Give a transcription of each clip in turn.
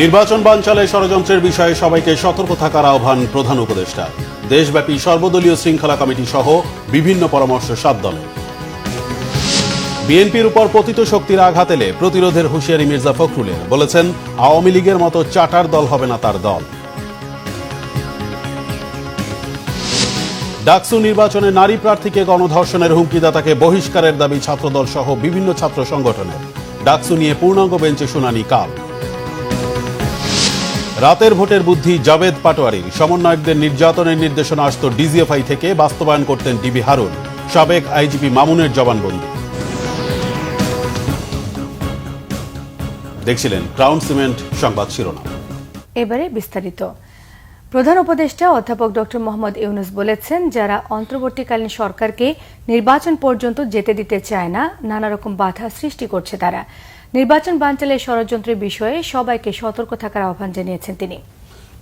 নির্বাচন বানচালে ষড়যন্ত্রের বিষয়ে সবাইকে সতর্ক থাকার আহ্বান প্রধান উপদেষ্টা। দেশব্যাপী সর্বদলীয় শৃঙ্খলা কমিটি সহ বিভিন্ন পরামর্শ 7 দলের। বিএনপির উপর পতিত শক্তির আঘাত এলে প্রতিরোধের হুঁশিয়ারি মির্জা ফখরুলের, বলেছেন আওয়ামী লীগের মতো চাটার দল হবে না তার দল। ডাকসু নির্বাচনে নারী প্রার্থীকে গণধর্ষণের হুমকিদাতাকে বহিষ্কারের দাবি ছাত্রদল সহ বিভিন্ন ছাত্র সংগঠনের। ডাকসু নিয়ে পূর্ণাঙ্গ বেঞ্চে শুনানি কাল। রাতের ভোটের বুদ্ধি জাভেদ পাটোয়ারির, সমন্বয়কদের নির্যাতনের নির্দেশনা আসত ডিজিএফআই থেকে, বাস্তবায়ন করতেন ডিবি হারুন। সাবেক আইজিপি মামুনের জবানবন্দি। দেখছিলেন ক্রাউন সিমেন্ট সংবাদ শিরোনাম। এবারে বিস্তারিত। প্রধান উপদেষ্টা অধ্যাপক ডক্টর মোহাম্মদ ইউনূস বলেছেন, যারা অন্তর্বর্তীকালীন সরকারকে নির্বাচন পর্যন্ত যেতে দিতে চায় না, নানা রকম বাধা সৃষ্টি করছে তারা। নির্বাচন বানচালে ষড়যন্ত্রের বিষয়ে সবাইকে সতর্ক থাকার আহ্বান জানিয়েছেন তিনি।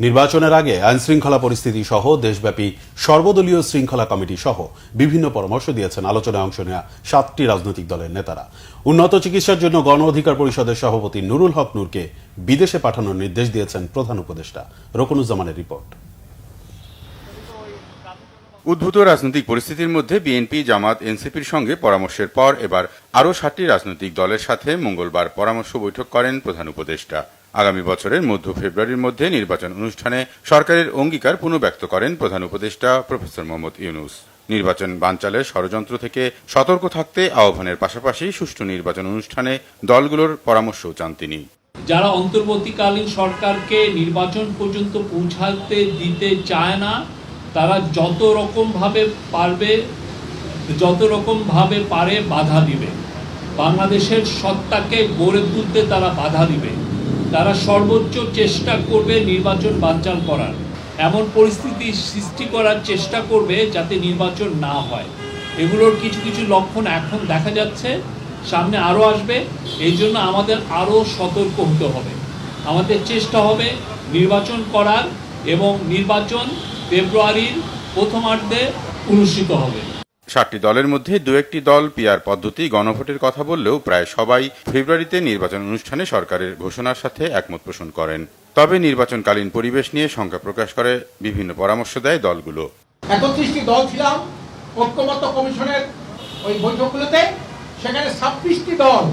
নির্বাচনের আগে আইনশৃঙ্খলা পরিস্থিতি সহ দেশব্যাপী সর্বদলীয় শৃঙ্খলা কমিটি সহ বিভিন্ন পরামর্শ দিয়েছেন আলোচনায় অংশ নেওয়া 7টি রাজনৈতিক দলের নেতারা। উন্নত চিকিৎসার জন্য গণ অধিকার পরিষদের সভাপতি নুরুল হক নূরকে বিদেশে পাঠানোর নির্দেশ দিয়েছেন প্রধান উপদেষ্টা। রকুনুজ্জামানের রিপোর্ট। উদ্ভূত রাজনৈতিক পরিস্থিতির মধ্যে বিএনপি, জামাত, এনসিপির সঙ্গে পরামর্শের পর এবার আরও 7টি রাজনৈতিক দলের সাথে মঙ্গলবার পরামর্শ বৈঠক করেন প্রধান উপদেষ্টা। আগামী বছরের মধ্য ফেব্রুয়ারির মধ্যে নির্বাচন অনুষ্ঠানে সরকারের অঙ্গীকার পুনঃব্যক্ত করেন প্রধান উপদেষ্টা প্রফেসর মোহাম্মদ ইউনূস। নির্বাচন বানচালে ষড়যন্ত্র থেকে সতর্ক থাকতে আহ্বানের পাশাপাশি সুষ্ঠু নির্বাচন অনুষ্ঠানে দলগুলোর পরামর্শও চান তিনি। যারা অন্তর্বর্তীকালীন সরকারকে নির্বাচন পর্যন্ত পৌঁছাতে দিতে চায় না, তারা যত রকম ভাবে পারে বাধা দিবে। বাংলাদেশের সত্তাকে গড়ে তুলতে তারা বাধা দিবে। তারা সর্বোচ্চ চেষ্টা করবে নির্বাচন বানচাল করার, এমন পরিস্থিতি সৃষ্টি করার চেষ্টা করবে যাতে নির্বাচন না হয়। এগুলোর কিছু কিছু লক্ষণ এখন দেখা যাচ্ছে, সামনে আরও আসবে। এই জন্য আমাদের আরও সতর্ক হতে হবে। আমাদের চেষ্টা হবে নির্বাচন করার, এবং নির্বাচন ফেব্রুয়ারির প্রথমার্ধে অনুষ্ঠিত হবে। 7টি দলের মধ্যে 2-1টি দল পিআর পদ্ধতি গণভোটের কথা বললেও প্রায় সবাই ফেব্রুয়ারিতে নির্বাচন অনুষ্ঠানে সরকারের ঘোষণার সাথে একমত পোষণ করেন। তবে নির্বাচনকালীন পরিবেশ নিয়ে শঙ্কা প্রকাশ করে বিভিন্ন পরামর্শ দেয় দলগুলো। 31টি দল ছিলাম ঐক্যমত্য কমিশনের ওই বৈঠকগুলোতে, সেখানে 26টি দল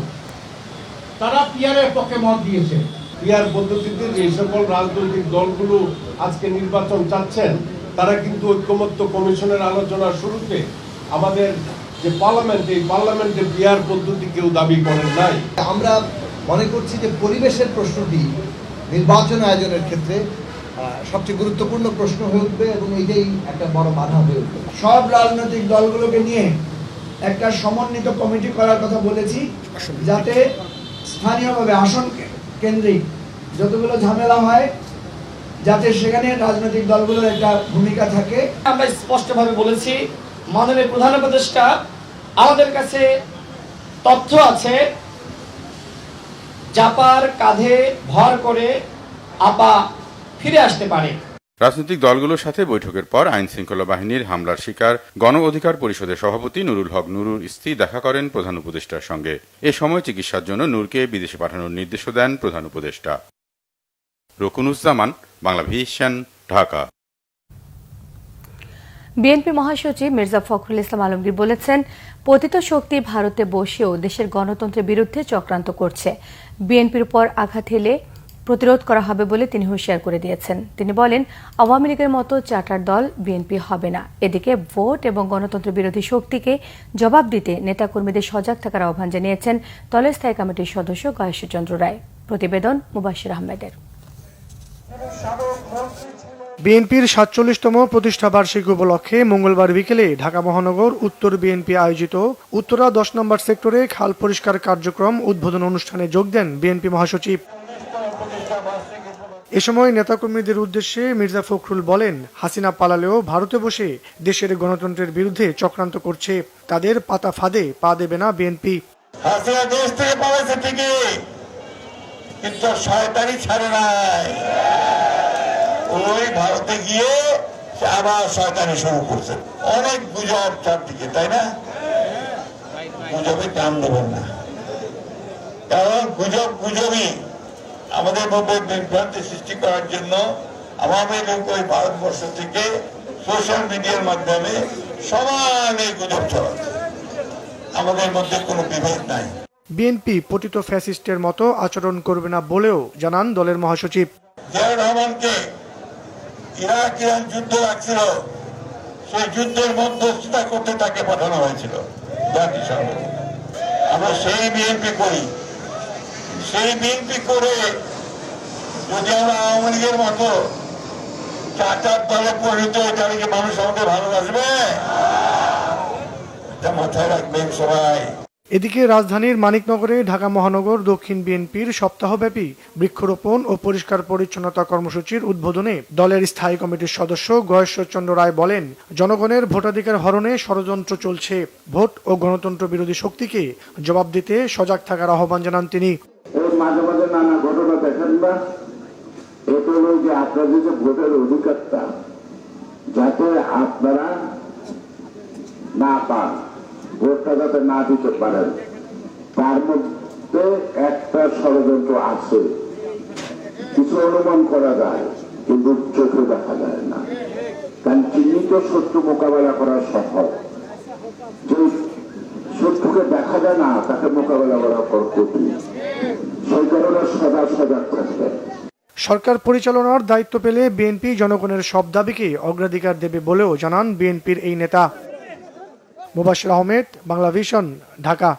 তারা পিআরের পক্ষে মত দিয়েছে। পিআর পদ্ধতিতে যে সকল রাজনৈতিক দলগুলো আজকে নির্বাচন চাচ্ছেন, তারা কিন্তু ঐক্যমত্য কমিশনের আলোচনার শুরুতে আমাদের যে পার্লামেন্টে পিআর পদ্ধতি কেউ দাবি করেন নাই। আমরা মনে করছি যে পরিবেশের প্রশ্নটি নির্বাচন আয়োজনের ক্ষেত্রে সবচেয়ে গুরুত্বপূর্ণ প্রশ্ন হয়ে উঠবে, এবং এইটাই একটা বড় বাধা হয়ে উঠবে। সব রাজনৈতিক দলগুলোকে নিয়ে একটা সমন্বিত কমিটি করার কথা বলেছি, যাতে স্থানীয়ভাবে আসন কেন্দ্রিক যতগুলো ঝামেলা হয়, যাতে সেখানে রাজনৈতিক দলগুলোর একটা ভূমিকা থাকে। আমরা স্পষ্টভাবে বলেছি, মাননীয় প্রধান উপদেষ্টা, আমাদের কাছে তথ্য আছে জাপার কাঁধে ভর করে আপা ফিরে আসতে পারে। রাজনৈতিক দলগুলোর সাথে বৈঠকের পর আইন শৃঙ্খলা বাহিনীর হামলার শিকার গণ অধিকার পরিষদের সভাপতি নুরুল হক নুরুর স্ত্রী দেখা করেন প্রধান উপদেষ্টার সঙ্গে। এ সময় চিকিৎসার জন্য নূরকে বিদেশে পাঠানোর নির্দেশও দেন প্রধান উপদেষ্টা। রকুনুজ্জামান, বাংলা ভিশন, ঢাকা। বিএনপি মহাসচিব মির্জা ফখরুল ইসলাম আলমগীর বলেছেন, পতিত শক্তি ভারতে বসেও দেশের গণতন্ত্রের বিরুদ্ধে চক্রান্ত করছে। বিএনপির উপর আঘাত হেলে প্রতিরোধ করা হবে বলে তিনি হুঁশিয়ার করে দিয়েছেন। তিনি বলেন, আওয়ামী লীগের মতো চার্টার দল বিএনপি হবে না। এদিকে ভোট এবং গণতন্ত্র বিরোধী শক্তিকে জবাব দিতে নেতাকর্মীদের সজাগ থাকার আহ্বান জানিয়েছেন দলের স্থায়ী কমিটির সদস্য গয়েশ্বরচন্দ্র রায়। প্রতিবেদন মুবাশির আহমেদের। বিএনপির 47তম প্রতিষ্ঠা বার্ষিকী উপলক্ষে মঙ্গলবার বিকেলে ঢাকা মহানগর উত্তর বিএনপি আয়োজিত উত্তরা 10 নম্বর সেক্টরে খাল পরিষ্কার কার্যক্রম উদ্বোধন অনুষ্ঠানে যোগ দেন বিএনপি মহাসচিব। এ সময় নেতাকর্মীদের উদ্দেশ্যে মির্জা ফখরুল বলেন, হাসিনা পালালেও ভারতে বসে দেশের গণতন্ত্রের বিরুদ্ধে চক্রান্ত করছে। তাদের পাতা ফাঁদে পা দেবে না বিএনপি। হাসিনা দেশ থেকে পালাইছে ঠিকই, কিন্তু শয়তানি ছাড়ে নাই। ওই ভারতে গিয়ে আবার শয়তানি শুরু করছে। অনেক গুজব চারদিকে, তাই না? গুজবে কান দেবেন না, কারণ গুজবই। আমাদের মধ্যে বিভ্রান্তি সৃষ্টি করার জন্য আওয়ামী লীগ ওই ভারতবর্ষ থেকে সোশ্যাল মিডিয়ার মাধ্যমে সমানে গুজব ছড়াচ্ছে। আমাদের মধ্যে কোনো বিভেদ নাই। বিএনপি পতিত ফ্যাসিস্টের মতো আচরণ করবে না বলেও জানান দলের মহাসচিব। জিয়াউর রহমানকে ইরান যুদ্ধ লাগছিল, সেই যুদ্ধের মধ্যস্থতা করতে তাকে পাঠানো হয়েছিল জাতিসংঘ। আমরা সেই বিএনপি করি, সেই বিএনপি করে যদি আমরা আওয়ামী লীগের মতো চাচার দলে পরিণত হয়ে তাহলে কি মানুষ আমাদের ভালোবাসবে? এটা মাথায় রাখবেন সবাই। এদিকে রাজধানীর মানিকনগরে ঢাকা মহানগর দক্ষিণ বিএনপির সপ্তাহব্যাপী বৃক্ষরোপণ ও পরিষ্কার পরিচ্ছন্নতা কর্মসূচির উদ্বোধনে দলের স্থায়ী কমিটির সদস্য গয়েশ্বরচন্দ্র রায় বলেন, জনগণের ভোটাধিকার হরণে ষড়যন্ত্র চলছে। ভোট ও গণতন্ত্র বিরোধী শক্তিকে জবাব দিতে সজাগ থাকার আহ্বান জানান তিনি। মাঝে মাঝে নানা ঘটনা দেখেন না, এটা হলো যে আপনাদের যে ভোটের অধিকারটা যাতে আপনারা না পান, ভোটটা যাতে না দিতে পারেন, তার মধ্যে একটা ষড়যন্ত্র আছে। কিছু অনুমান করা যায় কিন্তু চোখে দেখা যায় না, কারণ চিহ্নিত শত্রু মোকাবেলা করা সহজ, যে শত্রুকে দেখা যায় না তাকে মোকাবেলা করা কঠিন। সেই কারণে সজাগ থাকবে। সরকার পরিচালনার দায়িত্ব পেলে বিএনপি জনগণের সব দাবিকে অগ্রাধিকার দেবে বলেও জানান বিএনপির এই নেতা। মুবাশির আহমেদ, বাংলা ভিশন, ঢাকা।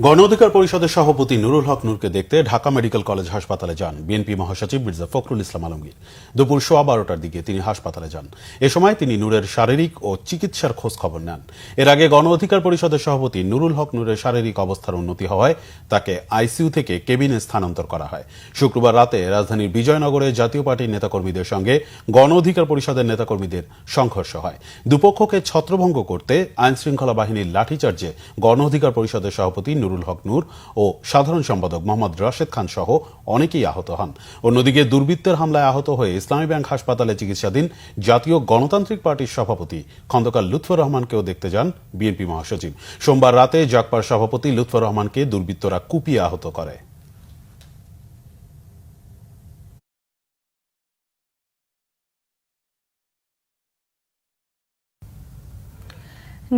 গণ অধিকার পরিষদের সভাপতি নুরুল হক নূরকে দেখতে ঢাকা মেডিকেল কলেজ হাসপাতালে যান বিএনপি মহাসচিব মির্জা ফখরুল ইসলাম আলমগীর। দুপুর 12:15টার দিকে তিনি হাসপাতালে যান। এ সময় তিনি নূরের শারীরিক ও চিকিৎসার খোঁজ খবর নেন। এর আগে গণ অধিকার পরিষদের সভাপতি নুরুল হক নূরের শারীরিক অবস্থার উন্নতি হওয়ায় তাকে আইসিইউ থেকে কেবিনে স্থানান্তর করা হয়। শুক্রবার রাতে রাজধানীর বিজয়নগরে জাতীয় পার্টির নেতাকর্মীদের সঙ্গে গণ অধিকার পরিষদের নেতাকর্মীদের সংঘর্ষ হয়। দুপক্ষকে ছত্রভঙ্গ করতে আইনশৃঙ্খলা বাহিনীর লাঠিচার্জে গণ অধিকার পরিষদের সভাপতি নুরুল হক নূর ও সাধারণ সম্পাদক মোহাম্মদ রাশেদ খান সহ অনেকেই আহত হন। অন্যদিকে দুর্বৃত্তের হামলায় আহত হয়ে ইসলামী ব্যাংক হাসপাতালে চিকিৎসাধীন জাতীয় গণতান্ত্রিক পার্টির সভাপতি খন্দকার লুৎফর রহমানকেও দেখতে যান বিএনপি মহাসচিব। সোমবার রাতে জাগপার সভাপতি লুৎফর রহমানকে দুর্বৃত্তরা কুপিয়ে আহত করে।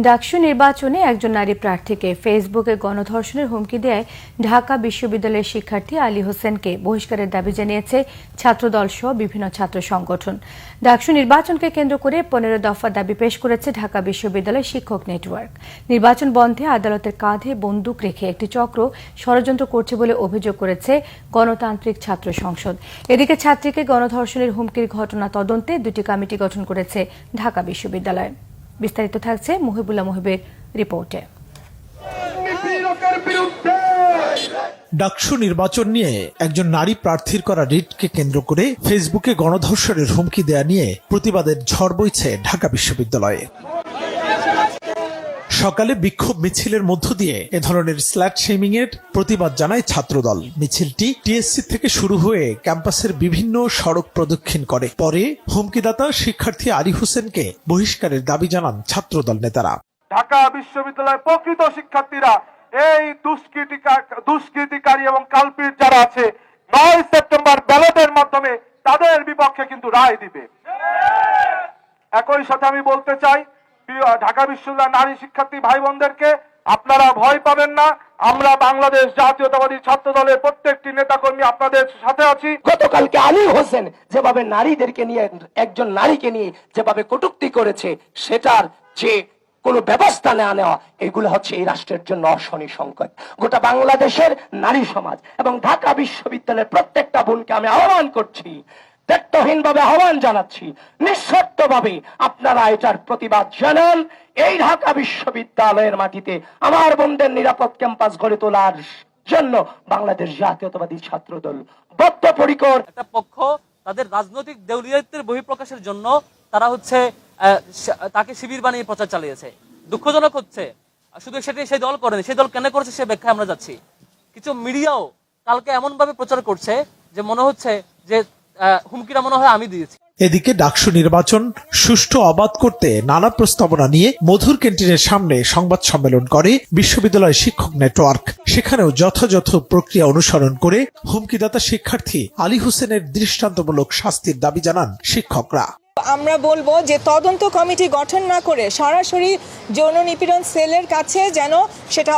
ডাকসু নির্বাচনে একজন নারী প্রার্থীকে ফেসবুকে গণধর্ষণের হুমকি দেয় ঢাকা বিশ্ববিদ্যালয়ের শিক্ষার্থী আলী হোসেনকে বহিষ্কারের দাবি জানিয়েছে ছাত্রদল সহ বিভিন্ন ছাত্র সংগঠন। ডাকসু নির্বাচনকে কেন্দ্র করে 15 দফা দাবি পেশ করেছে ঢাকা বিশ্ববিদ্যালয় শিক্ষক নেটওয়ার্ক। নির্বাচন বন্ধে আদালতের কাঁধে বন্দুক রেখে একটি চক্র ষড়যন্ত্র করছে বলে অভিযোগ করেছে গণতান্ত্রিক ছাত্র সংসদ। এদিকে ছাত্রীকে গণধর্ষণের হুমকির ঘটনা তদন্তে 2টি কমিটি গঠন করেছে ঢাকা বিশ্ববিদ্যালয়। বিস্তারিত থাকছে মুহিবুল্লাহ মুহিবের রিপোর্টে। ডাকসু নির্বাচন নিয়ে একজন নারী প্রার্থীর করা রিটকে কেন্দ্র করে ফেসবুকে গণধর্ষণের হুমকি দেয়া নিয়ে প্রতিবাদের ঝড় বইছে ঢাকা বিশ্ববিদ্যালয়ে। সকালে বিক্ষোভ মিছিলের মধ্য দিয়ে এ ধরনের স্ল্যাট শেমিং এর প্রতিবাদ জানায় ছাত্রদল। মিছিলটি টিএসসি থেকে শুরু হয়ে ক্যাম্পাসের বিভিন্ন সড়ক প্রদক্ষিণ করে। পরে হুমকিদাতা শিক্ষার্থী আলী হোসেনকে বহিষ্কারের দাবি জানান ছাত্রদল নেতারা। ঢাকা বিশ্ববিদ্যালয়ের প্রকৃত শিক্ষার্থীরা এই দুষ্কৃতিকারী এবং কালপিট যারা আছে 9 সেপ্টেম্বর ব্যালটের মাধ্যমে তাদের বিপক্ষে কিন্তু রায় দিবে। একই সাথে আমি বলতে চাই ঢাকা বিশ্ববিদ্যালয়ের নারী শিক্ষার্থী ভাই বোনদেরকে, আপনারা ভয় পাবেন না। আমরা বাংলাদেশ জাতীয়তাবাদী ছাত্র দলের প্রত্যেকটি নেতাকর্মী আপনাদের সাথে আছি। গতকালকে আলী হোসেন যেভাবে নারীদেরকে নিয়ে, একজন নারীকে নিয়ে যেভাবে কটূক্তি করেছে, সেটার যে কোনো ব্যবস্থা না নেওয়া, এগুলো হচ্ছে এই রাষ্ট্রের জন্য অশনি সংকট। গোটা বাংলাদেশের নারী সমাজ এবং ঢাকা বিশ্ববিদ্যালয়ের প্রত্যেকটা বোনকে আমি আহ্বান করছি, দায়িত্বহীন ভাবে আহ্বান জানাচ্ছি, নিঃশর্ত ভাবে আপনারা এটার প্রতিবাদ জানান। এই ঢাকা বিশ্ববিদ্যালয়ের মাটিতে আমার বোনদের নিরাপদ ক্যাম্পাস গড়ে তোলার জন্য বাংলাদেশ জাতীয়তাবাদী ছাত্র দল বদ্ধপরিকর। একটা পক্ষ তাদের রাজনৈতিক দেউলিয়াতের বহিঃপ্রকাশের জন্য তারা তাকে শিবির বানিয়ে প্রচার চালিয়েছে। দুঃখজনক হচ্ছে শুধু সেটাই সেই দল করেনি, সেই দল কেন করেছে সে ব্যাখ্যা আমরা যাচ্ছি। কিছু মিডিয়াও কালকে এমন ভাবে প্রচার করছে যে মনে হচ্ছে যে হুমকিটা মনে হয় আমি দিয়েছি। এদিকে ডাকসু নির্বাচন সুষ্ঠু অবাধ করতে নানা প্রস্তাবনা নিয়ে মধুর ক্যান্টিনের সামনে সংবাদ সম্মেলন করে বিশ্ববিদ্যালয় শিক্ষক নেটওয়ার্ক। সেখানেও যথাযথ প্রক্রিয়া অনুসরণ করে হুমকিদাতা শিক্ষার্থী আলী হোসেনের দৃষ্টান্তমূলক শাস্তির দাবি জানান শিক্ষকরা। আমরা বলবো যে তদন্ত কমিটি গঠন না করে সরাসরি যৌন নিপীড়ন সেলের কাছে যেন সেটা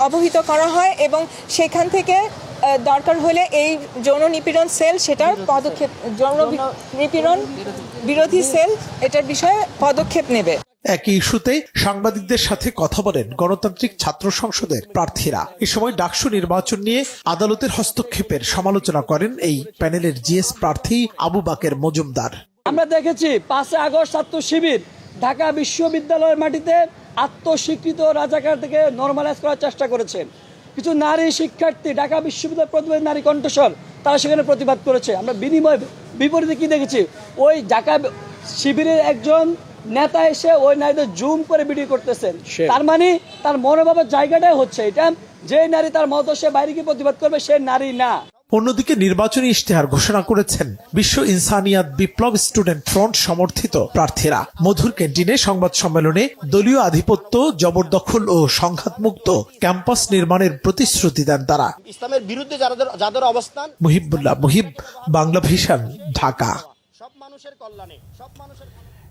অবহিত করা হয় এবং সেখান থেকে দরকার হলে এই যৌন নিপীড়ন সেল সেটার পদক্ষেপ, যৌন নিপীড়ন বিরোধী সেল এটার বিষয়ে পদক্ষেপ নেবে। একই ইস্যুতে সাংবাদিকদের সাথে কথা বলেন গণতান্ত্রিক ছাত্র সংসদের প্রার্থীরা। এ সময় ডাকসু নির্বাচন নিয়ে আদালতের হস্তক্ষেপের সমালোচনা করেন এই প্যানেলের জিএস প্রার্থী আবু বাকের মজুমদার। আমরা দেখেছি 5 আগস্ট ছাত্র শিবির ঢাকা বিশ্ববিদ্যালয়ের মাটিতে আত্মস্বীকৃত রাজাকার থেকে নরমালাইজ করার চেষ্টা করেছেন। কিছু নারী শিক্ষার্থী ঢাকা বিশ্ববিদ্যালয় প্রতিবাদ নারী কণ্ঠস্বর তারা সেখানে প্রতিবাদ করেছে। আমরা বিপরীতে কি দেখেছি, ওই ঢাকা শিবিরের একজন নেতা এসে ওই নারীদের জুম করে ভিডিও করতেছেন। তার মানে তার মনোভাবের জায়গাটাই হচ্ছে এটা, যে নারী তার মতো সে বাইরে গিয়ে প্রতিবাদ করবে সে নারী না। অন্যদিকে নির্বাচনী ইশতেহার ঘোষণা করেছেন বিশ্ব ইনসানিয়াত বিপ্লব স্টুডেন্ট ফ্রন্ট সমর্থিত প্রার্থীরা। মধুর ক্যান্টিনে সংবাদ সম্মেলনে দলীয় আধিপত্য, জবরদখল ও সংঘাতমুক্ত ক্যাম্পাস নির্মাণের প্রতিশ্রুতি দেন তারা। ইসলামের বিরুদ্ধে যাদের অবস্থান। মুহিবুল্লাহ মুহিব, বাংলা ভিশন, ঢাকা। সব মানুষের কল্যাণে, সব মানুষের।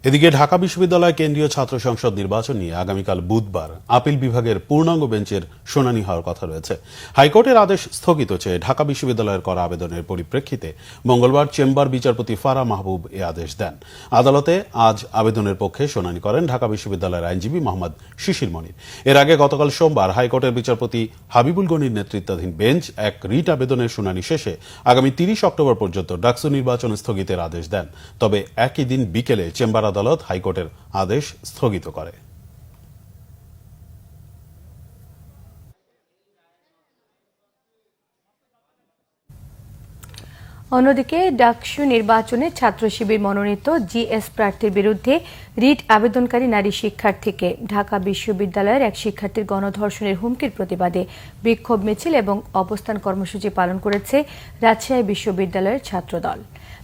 এদিকে ঢাকা বিশ্ববিদ্যালয় কেন্দ্রীয় ছাত্র সংসদ নির্বাচন নিয়ে আগামীকাল বুধবার আপিল বিভাগের পূর্ণাঙ্গ বেঞ্চের শুনানি হওয়ার কথা রয়েছে। হাইকোর্টের আদেশ স্থগিত চেয়ে ঢাকা বিশ্ববিদ্যালয়ের করা আবেদনের পরিপ্রেক্ষিতে মঙ্গলবার চেম্বার বিচারপতি ফারা মাহবুব এ আদেশ দেন। আদালতে আজ আবেদনের পক্ষে শুনানি করেন ঢাকা বিশ্ববিদ্যালয়ের আইনজীবী মোহাম্মদ শিশির মনির। এর আগে গতকাল সোমবার হাইকোর্টের বিচারপতি হাবিবুল গনির নেতৃত্বাধীন বেঞ্চ এক রিট আবেদনের শুনানি শেষে আগামী 30 অক্টোবর পর্যন্ত ডাকসু নির্বাচন স্থগিতের আদেশ দেন। তবে একই দিন বিকেলে চেম্বার আদালত হাইকোর্টের আদেশ স্থগিত করে। অন্যদিকে ডাকসু নির্বাচনে ছাত্র শিবির মনোনীত জিএস প্রার্থীর বিরুদ্ধে রিট আবেদনকারী নারী শিক্ষার্থীকে ঢাকা বিশ্ববিদ্যালয়ের এক শিক্ষার্থীর গণধর্ষণের হুমকির প্রতিবাদে বিক্ষোভ মিছিল এবং অবস্থান কর্মসূচি পালন করেছে রাজশাহী বিশ্ববিদ্যালয়ের ছাত্রদল।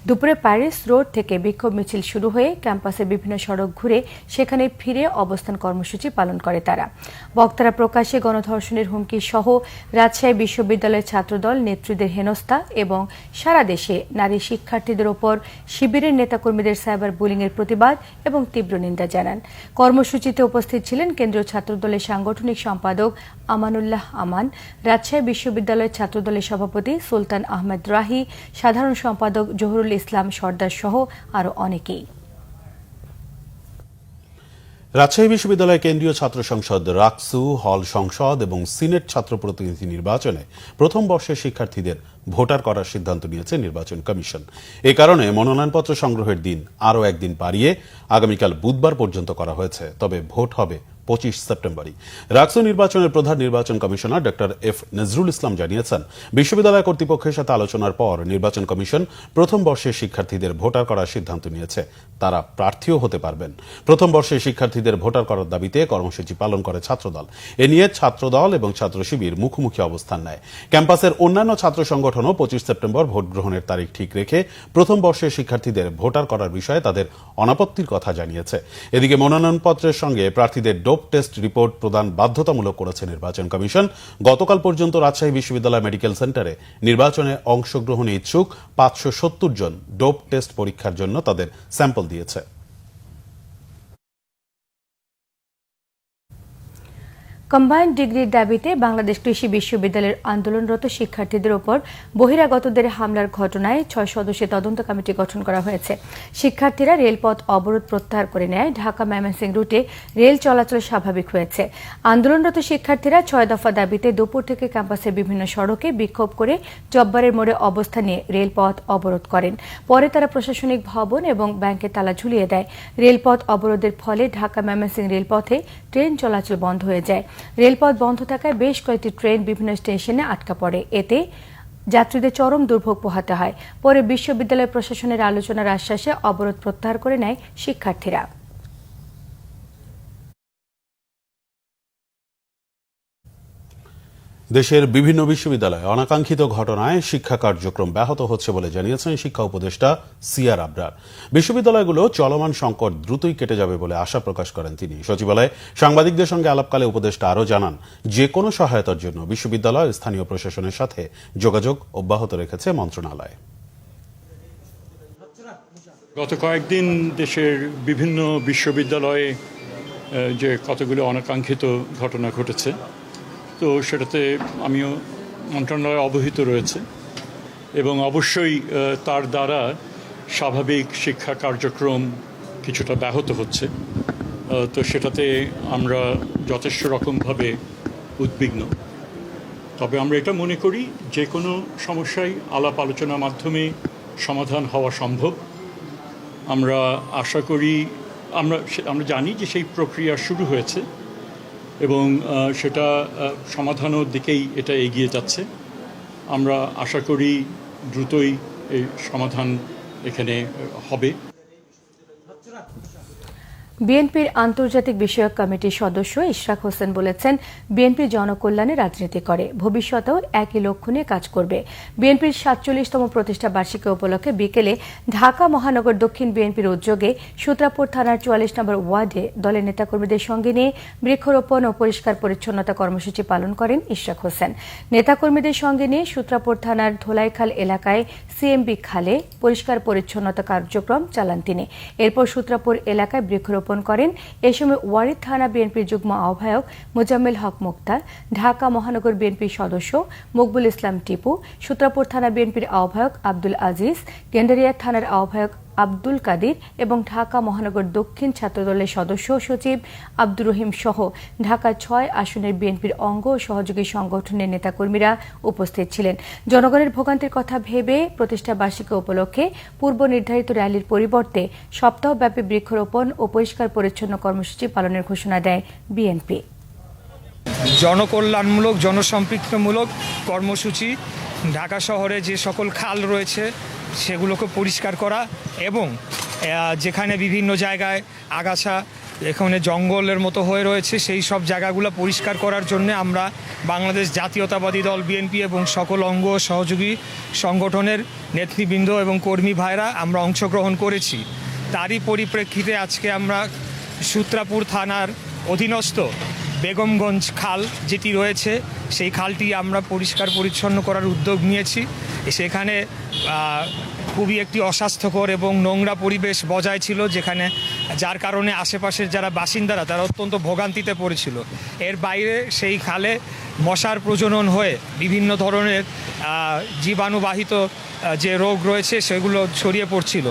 দুপুরে প্যারিস রোড থেকে বিক্ষোভ মিছিল শুরু হয়ে ক্যাম্পাসের বিভিন্ন সড়ক ঘুরে সেখানে ফিরে অবস্থান কর্মসূচি পালন করে তারা। বক্তারা প্রকাশ্যে গণধর্ষণের হুমকি সহ রাজশাহী বিশ্ববিদ্যালয়ের ছাত্রদল নেত্রীদের হেনস্থা এবং সারা দেশে নারী শিক্ষার্থীদের ওপর শিবিরের নেতাকর্মীদের সাইবার বুলিংয়ের প্রতিবাদ এবং তীব্র নিন্দা জানান। কর্মসূচিতে উপস্থিত ছিলেন কেন্দ্রীয় ছাত্রদলের সাংগঠনিক সম্পাদক আমানুল্লাহ আমান, রাজশাহী বিশ্ববিদ্যালয়ের ছাত্রদলের সভাপতি সুলতান আহমেদ রাহি, সাধারণ সম্পাদক জহুরুল ইসলাম সর্দার সহ আরো অনেকেই। রাজশাহী বিশ্ববিদ্যালয় কেন্দ্রীয় ছাত্র সংসদ, রাকসু, হল সংসদ এবং সিনেট ছাত্র প্রতিনিধি নির্বাচনে প্রথম বর্ষের শিক্ষার্থীদের ভোটার করার সিদ্ধান্ত নিয়েছে নির্বাচন কমিশন। এ কারণে মনোনয়নপত্র সংগ্রহের দিন আরও একদিন বাড়িয়ে আগামীকাল বুধবার পর্যন্ত করা হয়েছে। তবে ভোট হবে 25 সেপ্টেম্বরই। রাকসু নির্বাচনের প্রধান নির্বাচন commissioner doctor F Nazrul Islam জানিয়েছেন, বিশ্ববিদ্যালয় কর্তৃপক্ষের সাথে আলোচনার পর নির্বাচন কমিশন প্রথম বর্ষের শিক্ষার্থীদের ভোটার করার সিদ্ধান্ত নিয়েছে। তারা প্রার্থীও হতে পারবেন। প্রথম বর্ষের শিক্ষার্থীদের ভোটার করার দাবিতে কর্মসূচি পালন করে ছাত্রদল। এ নিয়ে ছাত্রদল এবং ছাত্র শিবির মুখোমুখি অবস্থান নেয়। ক্যাম্পাসের অন্যান্য ছাত্র সংগঠনও 25 সেপ্টেম্বর ভোট গ্রহণের তারিখ ঠিক রেখে প্রথম বর্ষের শিক্ষার্থীদের ভোটার করার বিষয়ে তাদের অনাপত্তির কথা জানিয়েছে। এদিকে মনোনয়নপত্রের সঙ্গে প্রার্থীদের ডোপ টেস্ট রিপোর্ট প্রদান বাধ্যতামূলক করেছে নির্বাচন কমিশন। গতকাল পর্যন্ত রাজশাহী বিশ্ববিদ্যালয় মেডিকেল সেন্টারে নির্বাচনে অংশগ্রহণে ইচ্ছুক 570 জন ডোপ টেস্ট পরীক্ষার জন্য তাদের স্যাম্পল দিয়েছে। কম্বাইন্ড ডিগ্রির দাবিতে বাংলাদেশ কৃষি বিশ্ববিদ্যালয়ের আন্দোলনরত শিক্ষার্থীদের ওপর বহিরাগতদের হামলার ঘটনায় 6 সদস্যের তদন্ত কমিটি গঠন করা হয়েছে। শিক্ষার্থীরা রেলপথ অবরোধ প্রত্যাহার করে নেয়। ঢাকা ময়মনসিংহ রুটে রেল চলাচল স্বাভাবিক হয়েছে। আন্দোলনরত শিক্ষার্থীরা 6 দফা দাবিতে দুপুর থেকে ক্যাম্পাসের বিভিন্ন সড়কে বিক্ষোভ করে জব্বারের মোড়ে অবস্থান নিয়ে রেলপথ অবরোধ করেন। পরে তারা প্রশাসনিক ভবন এবং ব্যাংকে তালা ঝুলিয়ে দেয়। রেলপথ অবরোধের ফলে ঢাকা ময়মনসিংহ রেলপথে ট্রেন চলাচল বন্ধ হয়ে যায়। রেলপথ বন্ধ থাকায় বেশ কয়েকটি ট্রেন বিভিন্ন স্টেশনে আটকা পড়ে। এতে যাত্রীদের চরম দুর্ভোগ পোহাতে হয়। পরে বিশ্ববিদ্যালয় প্রশাসনের আলোচনার আশ্বাসে অবরোধ প্রত্যাহার করে নেয় শিক্ষার্থীরা। দেশের বিভিন্ন বিশ্ববিদ্যালয়ে অনাকাঙ্ক্ষিত ঘটনায় শিক্ষা কার্যক্রম ব্যাহত হচ্ছে বলে জানিয়েছেন শিক্ষা উপদেষ্টা সিআর আবরার। বিশ্ববিদ্যালয়গুলো চলমান সংকট দ্রুতই কেটে যাবে বলে আশা প্রকাশ করেন তিনি। সচিবালয়ে সাংবাদিকদের সঙ্গে আলাপকালে উপদেষ্টা আরও জানান, যে কোনো সহায়তার জন্য বিশ্ববিদ্যালয় স্থানীয় প্রশাসনের সাথে যোগাযোগ অব্যাহত রেখেছে মন্ত্রণালয়। গত কয়েকদিন দেশের বিভিন্ন বিশ্ববিদ্যালয়ে যে কতগুলো অনাকাঙ্ক্ষিত ঘটনা ঘটেছে, তো সেটাতে আমিও মন্ত্রণালয় অবহিত রয়েছে এবং অবশ্যই তার দ্বারা স্বাভাবিক শিক্ষা কার্যক্রম কিছুটা ব্যাহত হচ্ছে। তো সেটাতে আমরা যথেষ্ট রকমভাবে উদ্বিগ্ন। তবে আমরা এটা মনে করি যে কোনো সমস্যাই আলাপ আলোচনার মাধ্যমে সমাধান হওয়া সম্ভব। আমরা আশা করি, আমরা জানি যে সেই প্রক্রিয়া শুরু হয়েছে এবং সেটা সমাধানের দিকেই এটা এগিয়ে যাচ্ছে। আমরা আশা করি দ্রুতই এই সমাধান এখানে হবে। বিএনপির আন্তর্জাতিক বিষয়ক কমিটির সদস্য ইশরাক হোসেন বলেছেন, বিএনপি জনকল্যাণে রাজনীতি করে, ভবিষ্যতেও একই লক্ষ্য নিয়ে কাজ করবে। বিএনপির ৪৭তম প্রতিষ্ঠা বার্ষিকী উপলক্ষে বিকেলে ঢাকা মহানগর দক্ষিণ বিএনপির উদ্যোগে সূত্রাপুর থানার ৪৪ নম্বর ওয়ার্ডে দলের নেতাকর্মীদের সঙ্গে নিয়ে বৃক্ষরোপণ ও পরিষ্কার পরিচ্ছন্নতা কর্মসূচি পালন করেন ইশরাক হোসেন। নেতাকর্মীদের সঙ্গে নিয়ে সূত্রাপুর থানার ধোলাইখাল এলাকায় সিএমবি খালে পরিষ্কার পরিচ্ছন্নতা কার্যক্রম চালান তিনি। এরপর সূত্রাপুর এলাকায় বৃক্ষরোপণ করেন। এ সময় ওয়ারী থানা বিএনপির যুগ্ম আহ্বায়ক মোজাম্মেল হক মুক্তার, ঢাকা মহানগর বিএনপির সদস্য মকবুল ইসলাম টিপু, সূত্রাপুর থানা বিএনপির আহ্বায়ক আব্দুল আজিজ, গেন্ডারিয়া থানার আহ্বায়ক আব্দুল কাদির এবং ঢাকা মহানগর দক্ষিণ ছাত্রদলের সদস্য সচিব আব্দুর রহিম সহ ঢাকা ৬ আসনের বিএনপির অঙ্গ ও সহযোগী সংগঠনের নেতাকর্মীরা উপস্থিত ছিলেন। জনগণের ভোগান্তির কথা ভেবে প্রতিষ্ঠা বার্ষিকী উপলক্ষে পূর্ব নির্ধারিত র্যালির পরিবর্তে সপ্তাহব্যাপী বৃক্ষরোপণ ও পরিষ্কার পরিচ্ছন্ন কর্মসূচি পালনের ঘোষণা দেয় বিএনপি। জনকল্যাণমূলক জনসম্পৃক্তমূলক কর্মসূচি, ঢাকা শহরে যে সকল খাল রয়েছে সেগুলোকে পরিষ্কার করা এবং যেখানে বিভিন্ন জায়গায় আগাছা এখানে জঙ্গলের মতো হয়ে রয়েছে সেই সব জায়গাগুলো পরিষ্কার করার জন্য আমরা বাংলাদেশ জাতীয়তাবাদী দল বিএনপি এবং সকল অঙ্গ সহযোগী সংগঠনের নেতৃবৃন্দ এবং কর্মী ভাইরা আমরা অংশগ্রহণ করেছি। তারই পরিপ্রেক্ষিতে আজকে আমরা সূত্রাপুর থানার অধীনস্থ বেগমগঞ্জ খাল যেটি রয়েছে সেই খালটি আমরা পরিষ্কার পরিচ্ছন্ন করার উদ্যোগ নিয়েছি। সেখানে খুবই একটি অস্বাস্থ্যকর এবং নোংরা পরিবেশ বজায় ছিল, যেখানে যার কারণে আশেপাশের যারা বাসিন্দারা তারা অত্যন্ত ভোগান্তিতে পড়েছিল। এর বাইরে সেই খালে মশার প্রজনন হয়ে বিভিন্ন ধরনের জীবাণুবাহিত যে রোগ রয়েছে সেগুলো ছড়িয়ে পড়ছিল।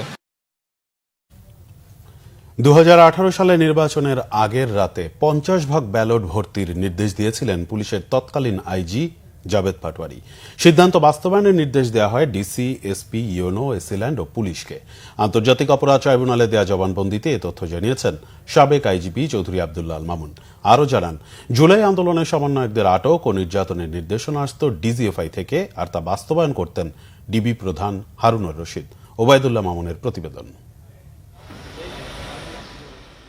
২০১৮ সালে নির্বাচনের আগের রাতে ৫০ ব্যালট ভর্তির নির্দেশ দিয়েছিলেন পুলিশের তৎকালীন আইজি জাবেদ পাটোয়ারি। সিদ্ধান্ত বাস্তবায়নের নির্দেশ দেওয়া হয় ডিসি, এসপি, ইউনো, এসিল্যান্ড ও পুলিশকে। আন্তর্জাতিক অপরাধ ট্রাইব্যুনালে দেওয়া জবানবন্দিতে এ তথ্য জানিয়েছেন সাবেক আইজিপি চৌধুরী আব্দুল্লাহ আল মামুন। আরও জানান, জুলাই আন্দোলনের সমন্বয়কদের আটক ও নির্যাতনের নির্দেশনা আসত ডিজিএফআই থেকে, আর তা বাস্তবায়ন করতেন ডিবি প্রধান হারুনুর রশিদ। ওবায়দুল্লাহ মামুনের প্রতিবেদন।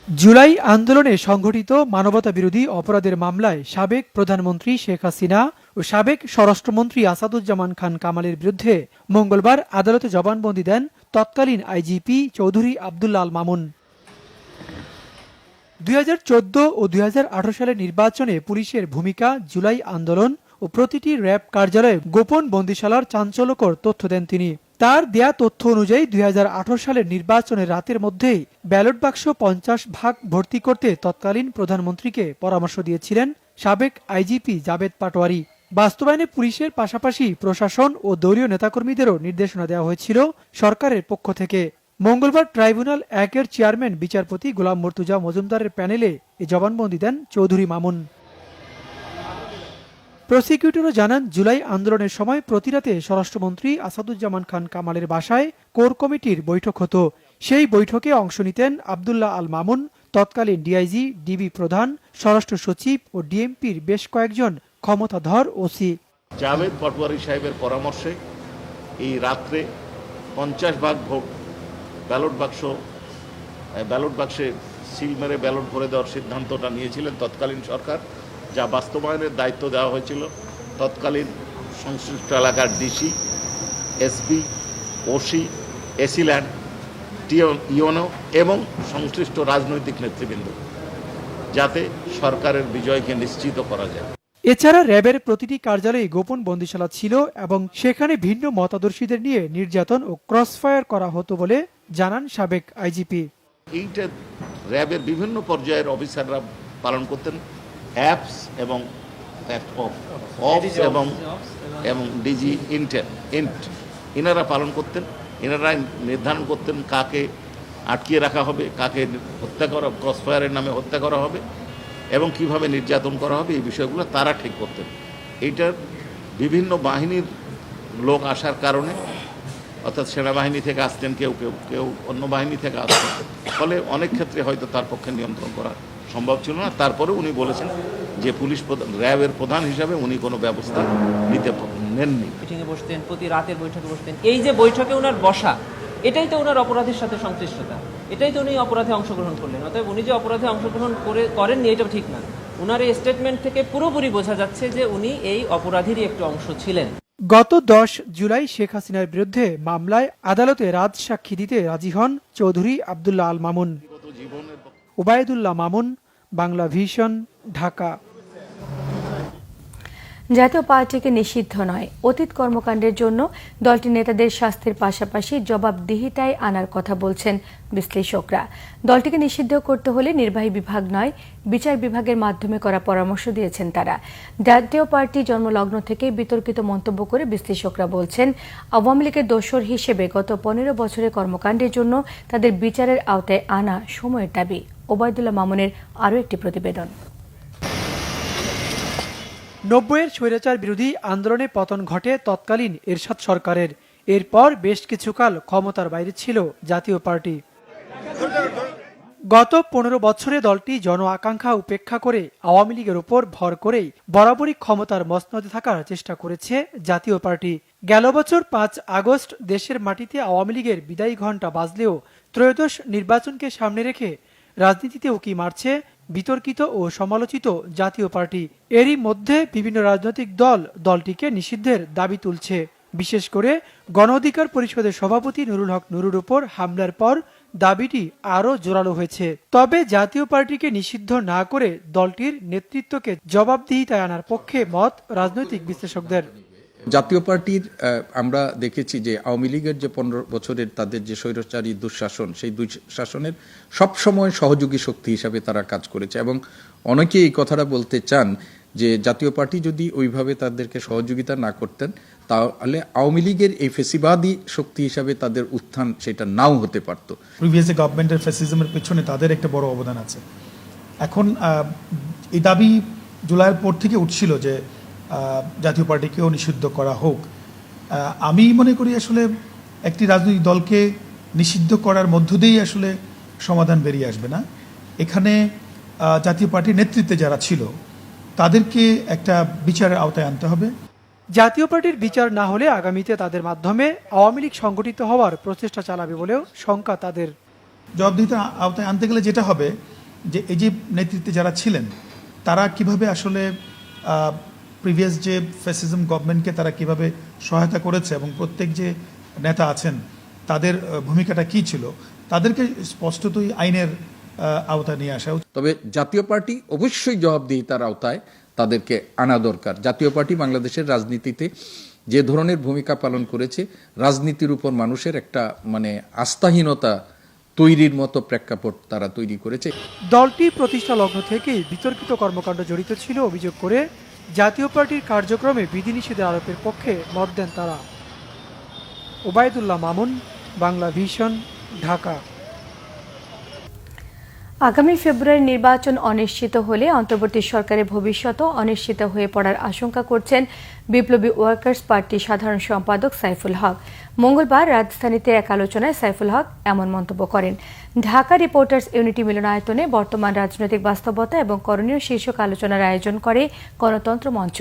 জুলাই আন্দোলনে সংঘটিত মানবতা বিরোধী অপরাধের মামলায় সাবেক প্রধানমন্ত্রী শেখ হাসিনা ও সাবেক স্বরাষ্ট্রমন্ত্রী আসাদুজ্জামান খান কামালের বিরুদ্ধে মঙ্গলবার আদালতে জবানবন্দি দেন তৎকালীন আইজিপি চৌধুরী আব্দুল্লাহ আল মামুন। ২০১৪ ও ২০১৮ সালের নির্বাচনে পুলিশের ভূমিকা, জুলাই আন্দোলন ও প্রতিটি র্যাব কার্যালয়ে গোপন বন্দিশালার চাঞ্চল্যকর তথ্য দেন তিনি। তার দেয়া তথ্য অনুযায়ী ২০১৮ সালের নির্বাচনের রাতের মধ্যেই ব্যালট বাক্স ৫০ ভর্তি করতে তৎকালীন প্রধানমন্ত্রীকে পরামর্শ দিয়েছিলেন সাবেক আইজিপি জাবেদ পাটোয়ারি। বাস্তবায়নে পুলিশের পাশাপাশি প্রশাসন ও দলীয় নেতাকর্মীদেরও নির্দেশনা দেওয়া হয়েছিল সরকারের পক্ষ থেকে। মঙ্গলবার ট্রাইব্যুনাল ১-এর চেয়ারম্যান বিচারপতি গোলাম মর্তুজা মজুমদারের প্যানেলে এই জবানবন্দি দেন চৌধুরী মামুন। প্রসিকিউটরও জানান, জুলাই আন্দোলনের সময় প্রতি রাতে স্বরাষ্ট্রমন্ত্রী আসাদুজ্জামান খান কামালের বাসায় কোর কমিটির বৈঠক হতো। সেই বৈঠকে অংশ নিতেন আব্দুল্লাহ আল মামুন, তৎকালীন ডিআইজি, ডিবি প্রধান, স্বরাষ্ট্র সচিব ও ডিএমপির বেশ কয়েকজন ক্ষমতাধর ওসি। জাবেদ পাটোয়ারি সাহেবের পরামর্শে এই রাত্রে ৫০ ভোট ব্যালট বাক্সে সিল মেরে ব্যালট ভরে দেওয়ার সিদ্ধান্তটা নিয়েছিলেন তৎকালীন সরকার, যা বাস্তবায়নের দায়িত্ব দেওয়া হয়েছিল তৎকালীন সংশ্লিষ্ট এলাকার DC, SP, OC, AC land, UNO এবং সংশ্লিষ্ট রাজনৈতিক নেতৃবৃন্দ, যাতে সরকারের বিজয়কে নিশ্চিত করা যায়। এছাড়া র্যাবের প্রতিটি কার্যালয়ে গোপন বন্দিশালা ছিল এবং সেখানে ভিন্ন মতাদর্শীদের নিয়ে নির্যাতন ও ক্রসফায়ার করা হতো বলে জানান সাবেক আইজিপি। এইটা র্যাবের বিভিন্ন পর্যায়ের অফিসাররা পালন করতেন। অ্যাপস এবং এবং ডিজি ইন্ট এনারা পালন করতেন। এনারা নির্ধারণ করতেন কাকে আটকিয়ে রাখা হবে, কাকে হত্যা করা, ক্রসফায়ারের নামে হত্যা করা হবে এবং কিভাবে নির্যাতন করা হবে, এই বিষয়গুলো তারা ঠিক করতেন। এইটার বিভিন্ন বাহিনীর লোক আসার কারণে, অর্থাৎ সেনাবাহিনী থেকে আসতেন কেউ কেউ, কেউ অন্য বাহিনী থেকে আসতেন, ফলে অনেক ক্ষেত্রে হয়তো তার পক্ষে নিয়ন্ত্রণ করা সম্ভব ছিল না। তারপরে উনি বলেছেন যে পুলিশ প্রধান, র্যাবের প্রধান হিসাবে উনি কোনো ব্যবস্থা নেননি। মিটিংয়ে বসতেন, প্রতি রাতের বৈঠকে বসতেন। এই যে বৈঠকে ওনার বসা, এটাই তো ওনার অপরাধের সাথে সংশ্লিষ্টতা, এটাই তো উনি অপরাধে অংশগ্রহণ করলেন। অতএব উনি যে অপরাধে অংশগ্রহণ করেননি এটা ঠিক না। ওনার এই স্টেটমেন্ট থেকে পুরোপুরি বোঝা যাচ্ছে যে উনি এই অপরাধেরই একটি অংশ ছিলেন। গত 10 জুলাই শেখ হাসিনার বিরুদ্ধে মামলায় আদালতে রাজসাক্ষী দিতে রাজি হন চৌধুরী আব্দুল্লাহ আল মামুন। ওবায়দুল্লাহ মামুন, বাংলা ভিশন, ঢাকা। জাতীয় পার্টিকে নিষিদ্ধ নয়, অতীত কর্মকাণ্ডের জন্য দলটির নেতাদের শাস্তির পাশাপাশি জবাবদিহিতায় আনার কথা বলছেন বিশ্লেষকরা। দলটিকে নিষিদ্ধ করতে হলে নির্বাহী বিভাগ নয়, বিচার বিভাগের মাধ্যমে করা পরামর্শ দিয়েছেন তারা। জাতীয় পার্টি জন্মলগ্ন থেকে বিতর্কিত মন্তব্য করে বিশ্লেষকরা বলছেন, আওয়ামী লীগের দোসর হিসেবে গত 15 বছরের কর্মকাণ্ডের জন্য তাদের বিচারের আওতায় আনা সময়ের দাবি। ওবায়দুল্লাহ মামুনের আরও একটি প্রতিবেদন। 90-এর স্বৈরাচার বিরোধী আন্দোলনে পতন ঘটে তৎকালীন এরশাদ সরকারের। এরপর বেশ কিছুকাল ক্ষমতার বাইরে ছিল জাতীয় পার্টি। গত 15 বছরে দলটি জন আকাঙ্ক্ষা উপেক্ষা করে আওয়ামী লীগের উপর ভর করেই বরাবরই ক্ষমতার মসনদে থাকার চেষ্টা করেছে জাতীয় পার্টি। গেল বছর 5 আগস্ট দেশের মাটিতে আওয়ামী লীগের বিদায়ী ঘণ্টা বাজলেও ত্রয়োদশ নির্বাচনকে সামনে রেখে রাজনীতিতে উকি মারছে বিতর্কিত ও সমালোচিত জাতীয় পার্টি। এরই মধ্যে বিভিন্ন রাজনৈতিক দল দলটিকে নিষিদ্ধের দাবি তুলছে। বিশেষ করে গণ অধিকার পরিষদের সভাপতি নুরুল হক নুরুর উপর হামলার পর দাবিটি আরও জোরালো হয়েছে। তবে জাতীয় পার্টিকে নিষিদ্ধ না করে দলটির নেতৃত্বকে জবাবদিহিতায় আনার পক্ষে মত রাজনৈতিক বিশ্লেষকদের। জাতীয় পার্টির আমরা দেখেছি যে আওয়ামী লীগের যে 15 বছরের তাদের যে স্বৈরাচারী দুঃশাসন, সেই দুঃশাসনের সবসময় সহযোগী শক্তি হিসাবে তারা কাজ করেছে এবং অনেকে এই কথাটা বলতে চান যে জাতীয় পার্টি যদি ওইভাবে তাদেরকে সহযোগিতা না করতেন তাহলে আওয়ামী লীগের এই ফেসিবাদী শক্তি হিসাবে তাদের উত্থান সেটা নাও হতে পারত। প্রিভিয়াস গভর্নমেন্টের ফ্যাসিজমের পেছনে তাদের একটা বড় অবদান আছে। এখন এই দাবি জুলাইয়ের পর থেকে উঠছিল যে জাতীয় পার্টিকেও নিষিদ্ধ করা হোক। আমি মনে করি আসলে একটি রাজনৈতিক দলকে নিষিদ্ধ করার মধ্য দিয়েই আসলে সমাধান বেরিয়ে আসবে না। এখানে জাতীয় পার্টির নেতৃত্বে যারা ছিল তাদেরকে একটা বিচারের আওতায় আনতে হবে। জাতীয় পার্টির বিচার না হলে আগামীতে তাদের মাধ্যমে আওয়ামী লীগ সংগঠিত হওয়ার প্রচেষ্টা চালাবে বলেও শঙ্কা তাদের। জবাবদিহিতার আওতায় আনতে গেলে যেটা হবে যে এই যে নেতৃত্বে যারা ছিলেন তারা কিভাবে আসলে প্রিভিয়াস যে ফ্যাসিজম গভর্নমেন্টকে তারা কিভাবে সহায়তা করেছে এবং প্রত্যেক যে নেতা আছেন তাদের ভূমিকাটা কি ছিল, তাদেরকে স্পষ্টতই আইনের আওতায় নিয়ে আসা। তবে জাতীয় পার্টি অবশ্যই জবাবদিহিতার আওতায় তাদেরকে আনা দরকার। জাতীয় পার্টি বাংলাদেশের রাজনীতিতে যে ধরনের ভূমিকা পালন করেছে, রাজনীতির উপর মানুষের একটা আস্থাহীনতা তৈরির মতো প্রেক্ষাপট তারা তৈরি করেছে। দলটি প্রতিষ্ঠা লগ্ন থেকেই বিতর্কিত কর্মকাণ্ড জড়িত ছিল অভিযোগ করে জাতীয় পার্টির কার্যক্রমে বিধিনিষেধের আরোপের পক্ষে মত দেন তারা। ওবায়দুল্লাহ মামুন, বাংলা ভিশন, ঢাকা। আগামী ফেব্রুয়ারি নির্বাচন অনিশ্চিত হলে অন্তর্বর্তী সরকারের ভবিষ্যৎও অনিশ্চিত হয়ে পড়ার আশঙ্কা করছেন বিপ্লবী ওয়ার্কার্স পার্টি সাধারণ সম্পাদক সাইফুল হক। মঙ্গলবার রাজধানীতে এক আলোচনায় সাইফুল হক এমন মন্তব্য করেন। ঢাকা রিপোর্টার্স ইউনিটি মিলনায়তনে বর্তমান রাজনৈতিক বাস্তবতা এবং করণীয় শীর্ষক আলোচনার আয়োজন করে গণতন্ত্র মঞ্চ।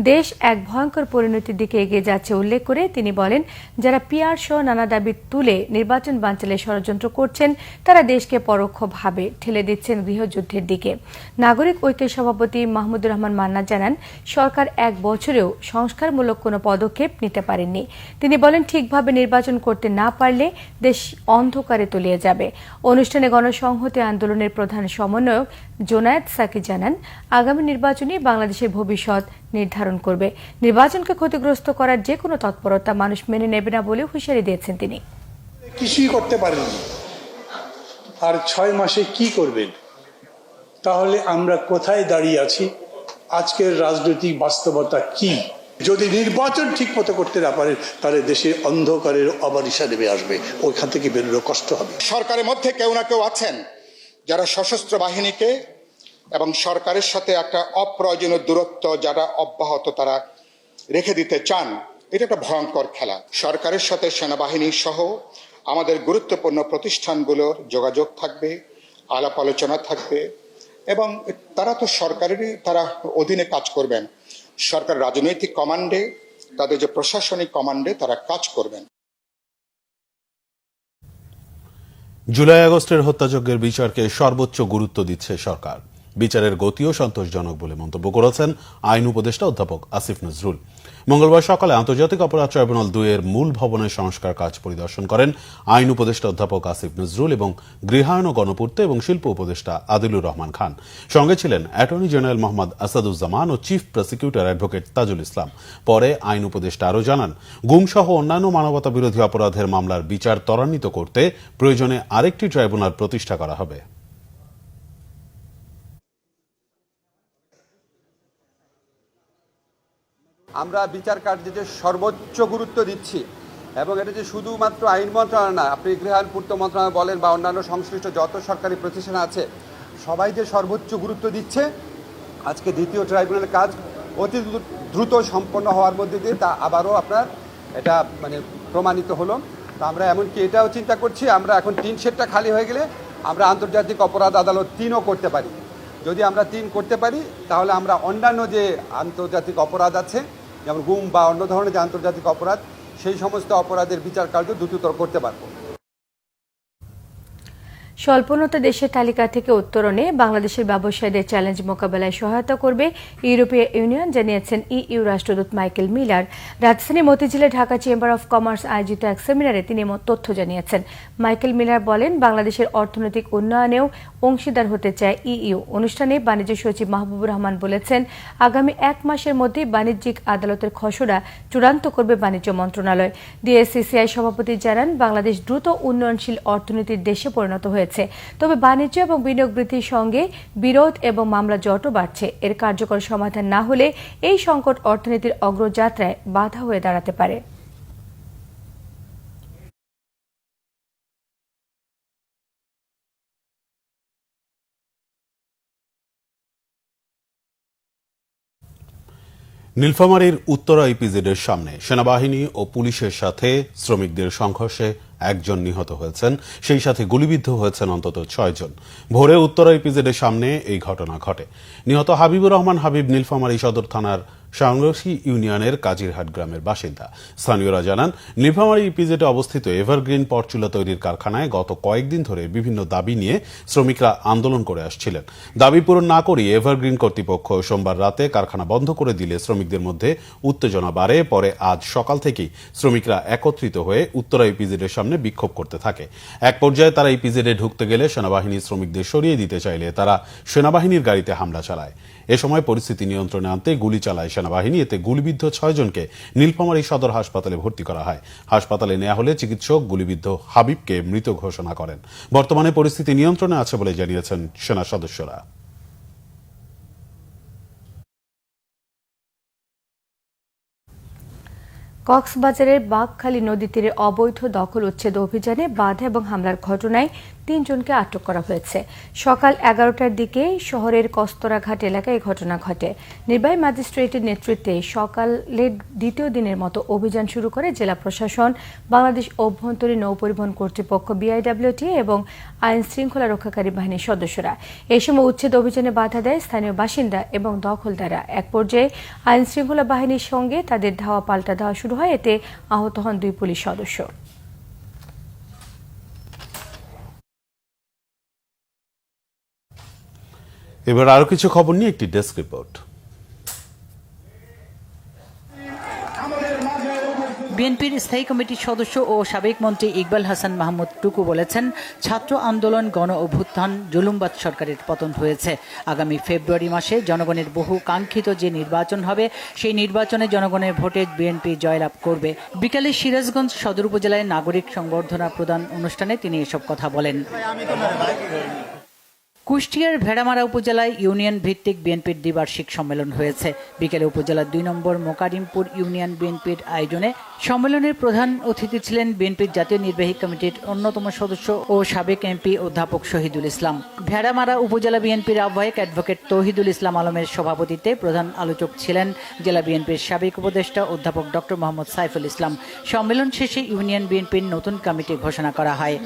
দেশ এক ভয়ঙ্কর পরিণতির দিকে এগিয়ে যাচ্ছে উল্লেখ করে তিনি বলেন, যারা পিআর সহ নানা দাবি তুলে নির্বাচন বানচালের ষড়যন্ত্র করছেন তারা দেশকে পরোক্ষভাবে ঠেলে দিচ্ছেন গৃহযুদ্ধের দিকে। নাগরিক ঐক্যের সভাপতি মাহমুদুর রহমান মান্না জানান, সরকার এক বছরেও সংস্কারমূলক কোনো পদক্ষেপ নিতে পারেননি। তিনি বলেন, ঠিকভাবে নির্বাচন করতে না পারলে দেশ অন্ধকারে তলিয়ে যাবে। অনুষ্ঠানে গণসংহতি আন্দোলনের প্রধান সমন্বয়ক জোনায়েদ সাকি জানান, আগামী নির্বাচনে বাংলাদেশের ভবিষ্যৎ নির্ধারণ করবে। নির্বাচনকে ক্ষতিগ্রস্ত করার যে কোনো তৎপরতা মানুষ মেনে নেবে না বলে হুঁশিয়ারি দিয়েছেন তিনি। কিছুই করতে পারেননি, আর 6 মাসে কি করবেন? তাহলে আমরা কোথায় দাঁড়িয়ে আছি? আজকের রাজনৈতিক বাস্তবতা কি? যদি নির্বাচন ঠিক মতো করতে না পারেন তাহলে দেশে অন্ধকারের অবারিশা নেমে আসবে, ওইখান থেকে বেরোনো কষ্ট হবে। সরকারের মধ্যে কেউ না কেউ আছেন যারা সশস্ত্র বাহিনীকে এবং সরকারের সাথে একটা অপ্রয়োজনীয় দূরত্ব যারা অব্যাহত তারা রেখে দিতে চান। এটা একটা ভয়ঙ্কর খেলা। সরকারের সাথে সেনাবাহিনী সহ আমাদের গুরুত্বপূর্ণ প্রতিষ্ঠানগুলোর যোগাযোগ থাকবে, আলাপ আলোচনা থাকবে, এবং তারা তো সরকারেরই তারা অধীনে কাজ করবেন। সরকার রাজনৈতিক কমান্ডে, তাদের যে প্রশাসনিক কমান্ডে তারা কাজ করবেন। জুলাই আগস্টের হত্যাযজ্ঞের বিচারকে সর্বোচ্চ গুরুত্ব দিচ্ছে সরকার। বিচারের গতিও সন্তোষজনক বলে মন্তব্য করেছেন আইন উপদেষ্টা অধ্যাপক আসিফ নজরুল। মঙ্গলবার সকালে আন্তর্জাতিক অপরাধ ট্রাইব্যুনাল 2 এর মূল ভবনের সংস্কার কাজ পরিদর্শন করেন আইন উপদেষ্টা অধ্যাপক আসিফ নজরুল এবং গৃহায়ন ও গণপূর্ত এবং শিল্প উপদেষ্টা আদিলুর রহমান খান। সঙ্গে ছিলেন অ্যাটর্নি জেনারেল মোহাম্মদ আসাদুজ্জামান ও chief prosecutor advocate Tajul Islam. পরে আইন উপদেষ্টা আরও জানান, গুমসহ অন্যান্য মানবতা বিরোধী অপরাধের মামলার বিচার ত্বরান্বিত করতে প্রয়োজনে আরেকটি ট্রাইব্যুনাল প্রতিষ্ঠা করা হবে। আমরা বিচার কার্যে যে সর্বোচ্চ গুরুত্ব দিচ্ছি, এবং এটা যে শুধুমাত্র আইন মন্ত্রণালয় না, আপনি গৃহায়ন পূর্ত মন্ত্রণালয় বলেন বা অন্যান্য সংশ্লিষ্ট যত সরকারি প্রতিষ্ঠান আছে সবাই যে সর্বোচ্চ গুরুত্ব দিচ্ছে, আজকে দ্বিতীয় ট্রাইব্যুনালের কাজ অতি দ্রুত সম্পন্ন হওয়ার মধ্যে দিয়ে তা আবারও আপনার এটা প্রমাণিত হলো। তো আমরা এমনকি এটাও চিন্তা করছি, আমরা এখন 3 সেটটা খালি হয়ে গেলে আমরা আন্তর্জাতিক অপরাধ আদালত 3ও করতে পারি। যদি আমরা 3 করতে পারি তাহলে আমরা অন্যান্য যে আন্তর্জাতিক অপরাধ আছে, যেমন গুম বা অন্য ধরনের যে আন্তর্জাতিক অপরাধ, সেই সমস্ত অপরাধের বিচার কার্য দ্রুততর করতে পারবো। স্বল্পোন্নত দেশের তালিকা থেকে উত্তরণে বাংলাদেশের ব্যবসায়ীদের চ্যালেঞ্জ মোকাবেলায় সহায়তা করবে ইউরোপীয় ইউনিয়ন, জানিয়েছেন ইইউ রাষ্ট্রদূত মাইকেল মিলার। রাজধানী মতিঝিলে ঢাকা চেম্বার অব কমার্স আয়োজিত এক সেমিনারে তিনি তথ্য জানিয়েছেন। মাইকেল মিলার বলেন, বাংলাদেশের অর্থনৈতিক উন্নয়নেও অংশীদার হতে চায় ইইউ। অনুষ্ঠানে বাণিজ্য সচিব মাহবুবুর রহমান বলেছেন, আগামী 1 মাসের মধ্যে বাণিজ্যিক আদালতের খসড়া চূড়ান্ত করবে বাণিজ্য মন্ত্রণালয়। ডিএসসিসিআই সভাপতি জানান, বাংলাদেশ দ্রুত উন্নয়নশীল অর্থনীতির দেশে পরিণত হয়েছে, তবে বাণিজ্য এবং বিনিয়োগ বৃদ্ধির সঙ্গে বিরোধ এবং মামলা জটও বাড়ছে। এর কার্যকর সমাধান না হলে এই সংকট অর্থনীতির অগ্রযাত্রায় বাধা হয়ে দাঁড়াতে পারে। নীলফামারীর উত্তরা ইপিজেডের সামনে সেনাবাহিনী ও পুলিশের সাথে শ্রমিকদের সংঘর্ষে 1 জন নিহত হয়েছেন, সেই সাথে গুলিবিদ্ধ হয়েছেন অন্তত 6 জন। ভোরে উত্তরা ইপিজেডের সামনে এই ঘটনা ঘটে। নিহত হাবিবুর রহমান হাবিব নীলফামারী সদর থানার সাংরসি ইউনিয়নের কাজিরহাট গ্রামের বাসিন্দা। স্থানীয়রা জানান, নীলফামারী ইপিজেডে অবস্থিত এভারগ্রিন পটচুলা তৈরির কারখানায় গত কয়েকদিন ধরে বিভিন্ন দাবি নিয়ে শ্রমিকরা আন্দোলন করে আসছিলেন। দাবি পূরণ না করিয়ে এভারগ্রিন কর্তৃপক্ষ সোমবার রাতে কারখানা বন্ধ করে দিলে শ্রমিকদের মধ্যে উত্তেজনা বাড়ে। পরে আজ সকাল থেকেই শ্রমিকরা একত্রিত হয়ে উত্তরা ইপিজেডের সামনে বিক্ষোভ করতে থাকে। এক পর্যায়ে তারা ইপিজেডে ঢুকতে গেলে সেনাবাহিনী শ্রমিকদের সরিয়ে দিতে চাইলে তারা সেনাবাহিনীর গাড়িতে হামলা চালায়। এ সময় পরিস্থিতি নিয়ন্ত্রণে আনতে গুলি চালায় সেনাবাহিনী। এতে গুলিবিদ্ধ 6 জনকে নীলফামারী সদর হাসপাতালে ভর্তি করা হয়। হাসপাতালে নেওয়া হলে চিকিৎসক গুলিবিদ্ধ হাবিবকে মৃত ঘোষণা করেন। বর্তমানে পরিস্থিতি নিয়ন্ত্রণে আছে বলে জানিয়েছেন সেনা সদস্যরা। কক্সবাজারের বাঘখালী নদী তীরে অবৈধ দখল উচ্ছেদ অভিযানে বাধা এবং হামলার ঘটনায় 3 জনকে আটক করা হয়েছে। সকাল 11টার দিকে শহরের কস্তরাঘাট এলাকায় এই ঘটনা ঘটে। নির্বাহী ম্যাজিস্ট্রেটের নেতৃত্বে সকালের দ্বিতীয় দিনের মতো অভিযান শুরু করে জেলা প্রশাসন, বাংলাদেশ অভ্যন্তরীণ নৌ পরিবহন কর্তৃপক্ষ BIWT এবং আইন শৃঙ্খলা রক্ষাকারী বাহিনীর সদস্যরা। এই সময় উচ্ছেদ অভিযানে বাধা দেয় স্থানীয় বাসিন্দা এবং দখলদাররা। এক পর্যায়ে আইন শৃঙ্খলা বাহিনীর সঙ্গে তাদের ধাওয়া পাল্টা দেওয়া শুরু হয়। এতে আহত হন 2 পুলিশ সদস্য। এবার আরো কিছু খবর নিয়ে একটি ডেস্ক রিপোর্ট। বিএনপির স্থায়ী কমিটির সদস্য ও সাবেক মন্ত্রী ইকবাল হাসান মাহমুদ টুকু বলেছেন, ছাত্র আন্দোলন, গণ অভ্যুত্থান, জুলুমবাদ সরকারের পতন হয়েছে। আগামী ফেব্রুয়ারি মাসে জনগণের বহু কাঙ্ক্ষিত যে নির্বাচন হবে, সেই নির্বাচনে জনগণের ভোটে বিএনপি জয়লাভ করবে। বিকালে সিরাজগঞ্জ সদর উপজেলায় নাগরিক সংবর্ধনা প্রদান অনুষ্ঠানে তিনি এসব কথা বলেন। কুষ্টিয়ার ভেড়ামারা উপজেলায় ইউনিয়ন ভিত্তিক বিএনপির দ্বিবার্ষিক সম্মেলন হয়েছে। বিকেলে উপজেলার 2 নম্বর মোকারিমপুর ইউনিয়ন বিএনপির আয়োজনে সম্মেলনের প্রধান অতিথি ছিলেন বিএনপির জাতীয় নির্বাহী কমিটির অন্যতম সদস্য ও সাবেক এমপি অধ্যাপক শহীদুল ইসলাম। ভেড়ামারা উপজেলা বিএনপির আহ্বায়ক অ্যাডভোকেট তৌহিদুল ইসলাম আলমের সভাপতিত্বে প্রধান আলোচক ছিলেন জেলা বিএনপির সাবেক উপদেষ্টা অধ্যাপক ডক্টর মোহাম্মদ সাইফুল ইসলাম। সম্মেলন শেষে ইউনিয়ন বিএনপির নতুন কমিটি ঘোষণা করা হয়।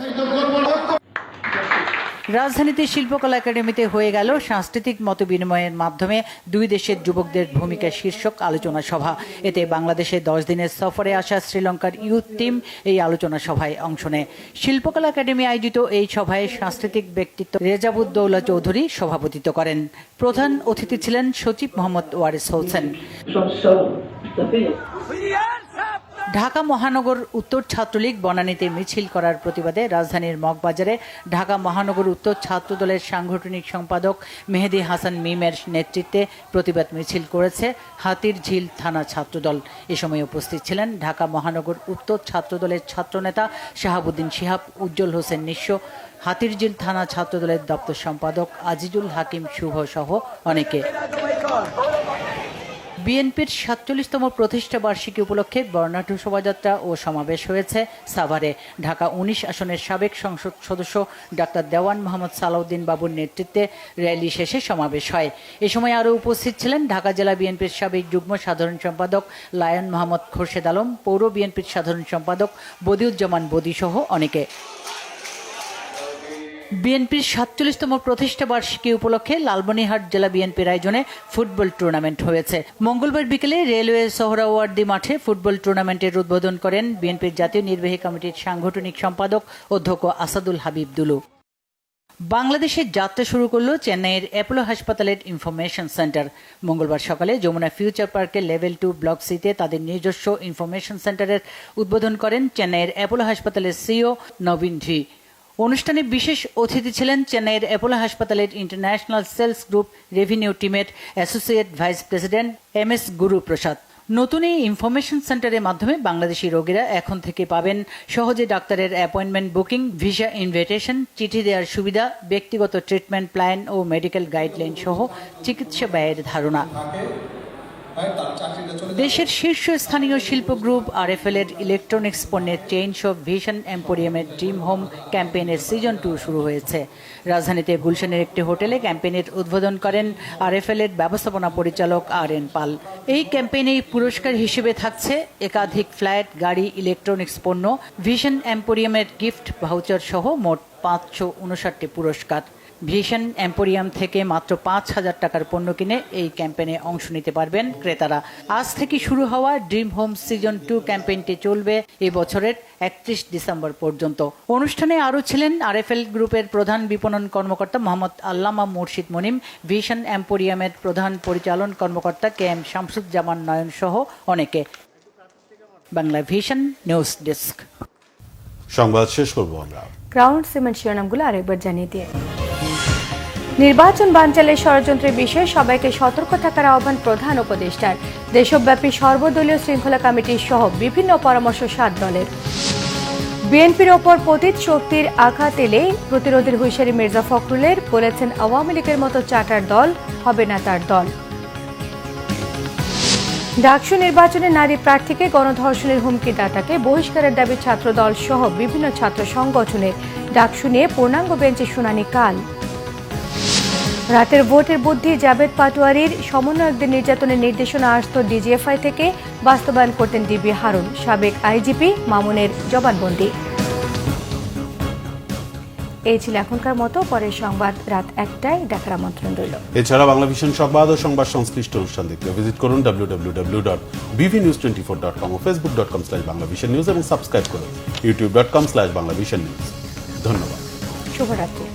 রাজধানীতে শিল্পকলা একাডেমিতে হয়ে গেল সাংস্কৃতিক মতবিনিময়ের মাধ্যমে 2 দেশের যুবকদের ভূমিকা শীর্ষক আলোচনা সভা। এতে বাংলাদেশে 10 দিনের সফরে আসা শ্রীলঙ্কার ইউথ টিম এই আলোচনা সভায় অংশ নেয়। শিল্পকলা একাডেমি আয়োজিত এই সভায় সাংস্কৃতিক ব্যক্তিত্ব রেজাবুদ্দৌলা চৌধুরী সভাপতিত্ব করেন। প্রধান অতিথি ছিলেন সচিব মোহাম্মদ ওয়ারিস হোসেন। ঢাকা মহানগর উত্তর ছাত্রলীগ বনানীতে মিছিল করার প্রতিবাদে রাজধানীর মগবাজারে ঢাকা মহানগর উত্তর ছাত্রদলের সাংগঠনিক সম্পাদক মেহেদী হাসান মিমের নেতৃত্বে প্রতিবাদ মিছিল করেছে হাতিরঝিল থানা ছাত্রদল। এ সময় উপস্থিত ছিলেন ঢাকা মহানগর উত্তর ছাত্রদলের ছাত্রনেতা শাহাবুদ্দিন শিহাব, উজ্জ্বল হোসেন নিঃস্ব, হাতিরঝিল থানা ছাত্রদলের দপ্তর সম্পাদক আজিজুল হাকিম শুভ সহ অনেকে। বিএনপির 47তম প্রতিষ্ঠা বার্ষিকী উপলক্ষে বর্ণাঢ্য শোভাযাত্রা ও সমাবেশ হয়েছে সাভারে। ঢাকা 19 আসনের সাবেক সংসদ সদস্য ডাক্তার দেওয়ান মোহাম্মদ সালাউদ্দিন বাবুর নেতৃত্বে র্যালি শেষে সমাবেশ হয়। এ সময় আরও উপস্থিত ছিলেন ঢাকা জেলা বিএনপির সাবেক যুগ্ম সাধারণ সম্পাদক লায়ন মোহাম্মদ খোরশেদ আলম, পৌর বিএনপির সাধারণ সম্পাদক বদিউজ্জামান বদি সহ অনেকে। বিএনপির 47তম প্রতিষ্ঠা বার্ষিকী উপলক্ষে লালমনিরহাট জেলা বিএনপির আয়োজনে ফুটবল টুর্নামেন্ট হয়েছে। মঙ্গলবার বিকেলে রেলওয়ে সোহরাওয়ার্দী মাঠে ফুটবল টুর্নামেন্টের উদ্বোধন করেন বিএনপির জাতীয় নির্বাহী কমিটির সাংগঠনিক সম্পাদক অধ্যক্ষ আসাদুল হাবিব দুলু। বাংলাদেশের যাত্রা শুরু করল চেন্নাইয়ের অ্যাপোলো হাসপাতালের ইনফরমেশন সেন্টার। মঙ্গলবার সকালে যমুনা ফিউচার পার্কের লেভেল 2 ব্লক সিতে তাদের নিজস্ব ইনফরমেশন সেন্টারের উদ্বোধন করেন চেন্নাইয়ের অ্যাপোলো হাসপাতালের সিইও নবীন ঝি। অনুষ্ঠানে বিশেষ অতিথি ছিলেন চেন্নাইয়ের অ্যাপোলো হাসপাতালের ইন্টারন্যাশনাল সেলস গ্রুপ রেভিনিউ টিমের অ্যাসোসিয়েট ভাইস প্রেসিডেন্ট MS গুরু প্রসাদ। নতুন এই ইনফরমেশন সেন্টারের মাধ্যমে বাংলাদেশি রোগীরা এখন থেকে পাবেন সহজে ডাক্তারের অ্যাপয়েন্টমেন্ট বুকিং, ভিসা ইনভিটেশন, চিঠি দেওয়ার সুবিধা, ব্যক্তিগত ট্রিটমেন্ট প্ল্যান ও মেডিকেল গাইডলাইন সহ চিকিৎসা ব্যয়ের ধারণা। দেশের শীর্ষস্থানীয় শিল্প গ্রুপ RFL এর ইলেকট্রনিক্স পণ্যের চেইন শপ ভিশন এম্পোরিয়ামের ড্রিম হোম ক্যাম্পেইনের সিজন 2 শুরু হয়েছে। রাজধানীতে গুলশানের একটি হোটেলে ক্যাম্পেইনের উদ্বোধন করেন RFL এর ব্যবস্থাপনা পরিচালক RN পাল। এই ক্যাম্পেইনে পুরস্কার হিসেবে থাকছে একাধিক ফ্ল্যাট, গাড়ি, ইলেকট্রনিক্স পণ্য, ভিশন এম্পোরিয়ামের গিফট ভাউচার সহ মোট 559টি পুরস্কার। ভিশন এম্পোরিয়াম থেকে মাত্র 5,000 টাকার পণ্য কিনে এই ক্যাম্পেইনে অংশ নিতে পারবেন ক্রেতারা। আজ থেকে শুরু হওয়া ড্রিম হোম সিজন 2 ক্যাম্পেইনটি চলবে এই বছরের 31 ডিসেম্বর পর্যন্ত। অনুষ্ঠানে আরও ছিলেন RFL গ্রুপের প্রধান বিপণন কর্মকর্তা মোহাম্মদ আল্লামা মুর্শিদ মনিম, ভিশন এম্পোরিয়ামের প্রধান পরিচালন কর্মকর্তা KM শামসুজ্জামান নয়ন সহ অনেকে। Bangla vision news desk. সংবাদ শেষ করব আমরা। গ্রাউন্ড সিমেন্ট শিরোনামগুলো আরেকবার জানিয়ে দিয়ে নির্বাচন বানচালের ষড়যন্ত্রের বিষয়ে সবাইকে সতর্ক থাকার আহ্বান প্রধান উপদেষ্টার। দেশব্যাপী সর্বদলীয় শৃঙ্খলা কমিটি সহ বিভিন্ন পরামর্শ 7 দলের। বিএনপির ওপর পতিত শক্তির আঘাত এলে প্রতিরোধের হুঁশিয়ারি মির্জা ফখরুলের, বলেছেন আওয়ামী লীগের মতো চাটার দল হবে না তার দল। ডাকসু নির্বাচনে নারী প্রার্থীকে গণধর্ষণের হুমকি দাতাকে বহিষ্কারের দাবি ছাত্রদল সহ বিভিন্ন ছাত্র সংগঠনের। ডাক শুনে পূর্ণাঙ্গ বেঞ্চে শুনানি কাল। রাতের ভোটের বুদ্ধি জাভেদ পাটোয়ারির সমন্বয়কদের নির্যাতনের নির্দেশনা আসত ডিজিএফআই থেকে, বাস্তবায়ন করতেন ডিবি হারুন। সাবেক আইজিপি মামুনের জবানবন্দি। এই ছিল এখনকার মতো, পরের সংবাদ রাত 1টায় দেখার আমন্ত্রণ রইল। এছাড়া বাংলাভিশন সংবাদ ও সংবাদ সংশ্লিষ্ট অনুষ্ঠান দেখতে ভিজিট করুন www.bvnews24.com ও facebook.com/banglavisionnews এবং সাবস্ক্রাইব করুন youtube.com/banglavisionnews। ধন্যবাদ। শুভরাত্রি।